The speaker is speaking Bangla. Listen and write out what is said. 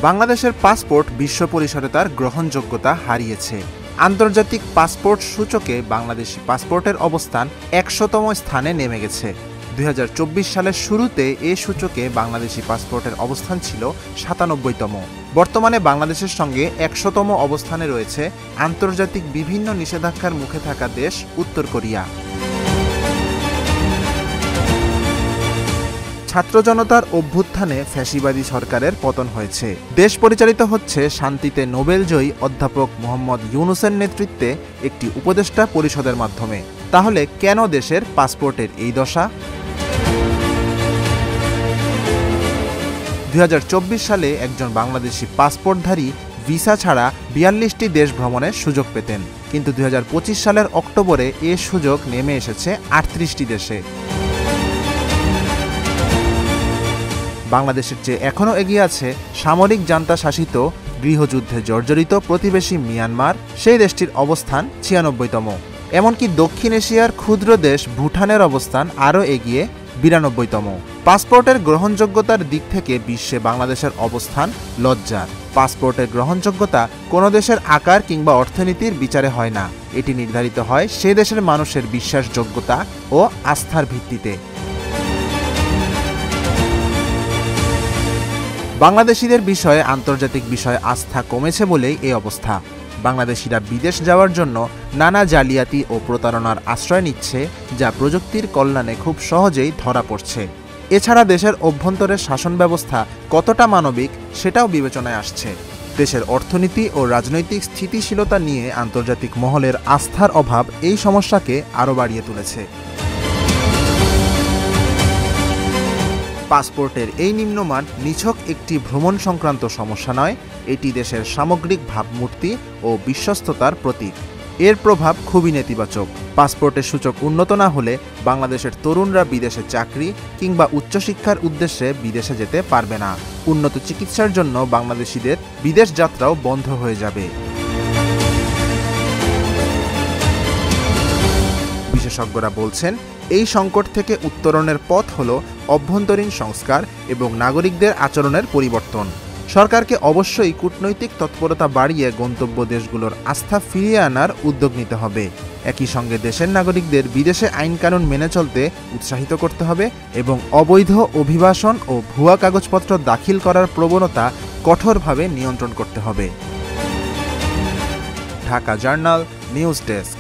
বাংলাদেশের পাসপোর্ট বিশ্ব পরিসরে তার গ্রহণযোগ্যতা হারিয়েছে। আন্তর্জাতিক পাসপোর্ট সূচকে বাংলাদেশি পাসপোর্টের অবস্থান ১০০তম স্থানে নেমে গেছে। ২০২৪ সালের শুরুতে এ সূচকে বাংলাদেশি পাসপোর্টের অবস্থান ছিল ৯৭তম। বর্তমানে বাংলাদেশের সঙ্গে ১০০তম অবস্থানে রয়েছে আন্তর্জাতিক বিভিন্ন নিষেধাজ্ঞার মুখে থাকা দেশ উত্তর কোরিয়া। ছাত্র জনতার অভ্যুত্থানে ফ্যাসিবাদী সরকারের পতন হয়েছে। দেশ পরিচালিত হচ্ছে শান্তিতে নোবেলজয়ী অধ্যাপক মোহাম্মদ ইউনূসের নেতৃত্বে একটি উপদেষ্টা পরিষদের মাধ্যমে। তাহলে কেন দেশের পাসপোর্টের এই দশা? ২০২৪ সালে একজন বাংলাদেশি পাসপোর্টধারী ভিসা ছাড়া ৪২টি দেশ ভ্রমণের সুযোগ পেতেন, কিন্তু ২০২৫ সালের অক্টোবরে এ সুযোগ নেমে এসেছে ৩৮টি দেশে। বাংলাদেশের চেয়ে এখনও এগিয়ে আছে সামরিক জান্তা শাসিত গৃহযুদ্ধে জর্জরিত প্রতিবেশী মিয়ানমার। সেই দেশটির অবস্থান ৯৬তম। এমনকি দক্ষিণ এশিয়ার ক্ষুদ্র দেশ ভুটানের অবস্থান আরও এগিয়ে ৯২তম। পাসপোর্টের গ্রহণযোগ্যতার দিক থেকে বিশ্বে বাংলাদেশের অবস্থান লজ্জার। পাসপোর্টের গ্রহণযোগ্যতা কোনো দেশের আকার কিংবা অর্থনীতির বিচারে হয় না, এটি নির্ধারিত হয় সে দেশের মানুষের বিশ্বাসযোগ্যতা ও আস্থার ভিত্তিতে। বাংলাদেশিদের বিষয়ে আন্তর্জাতিক বিষয়ে আস্থা কমেছে বলেই এই অবস্থা। বাংলাদেশিরা বিদেশ যাওয়ার জন্য নানা জালিয়াতি ও প্রতারণার আশ্রয় নিচ্ছে, যা প্রযুক্তির কল্যাণে খুব সহজেই ধরা পড়ছে। এছাড়া দেশের অভ্যন্তরের শাসন ব্যবস্থা কতটা মানবিক সেটাও বিবেচনায় আসছে। দেশের অর্থনীতি ও রাজনৈতিক স্থিতিশীলতা নিয়ে আন্তর্জাতিক মহলের আস্থার অভাব এই সমস্যাকে আরও বাড়িয়ে তুলেছে। পাসপোর্টের এই নিম্নমান নিছক একটি ভ্রমণ সংক্রান্ত সমস্যা নয়, এটি দেশের সামগ্রিক ভাবমূর্তি ও বিশ্বস্ততার প্রতীক। এর প্রভাব খুবই নেতিবাচক। পাসপোর্টের সূচক উন্নত না হলে বাংলাদেশের তরুণরা বিদেশে চাকরি কিংবা উচ্চশিক্ষার উদ্দেশ্যে বিদেশে যেতে পারবে না। উন্নত চিকিৎসার জন্য বাংলাদেশিদের বিদেশ যাত্রাও বন্ধ হয়ে যাবে। বিশেষজ্ঞরা বলছেন, এই সংকট থেকে উত্তরণের পথ হল অভ্যন্তরীণ সংস্কার এবং নাগরিকদের আচরণের পরিবর্তন। সরকারকে অবশ্যই কূটনৈতিক তৎপরতা বাড়িয়ে গন্তব্য দেশগুলোর আস্থা ফিরিয়ে আনার উদ্যোগ নিতে হবে। একই সঙ্গে দেশের নাগরিকদের বিদেশে আইনকানুন মেনে চলতে উৎসাহিত করতে হবে এবং অবৈধ অভিবাসন ও ভুয়া কাগজপত্র দাখিল করার প্রবণতা কঠোরভাবে নিয়ন্ত্রণ করতে হবে। Dhaka journal news desk.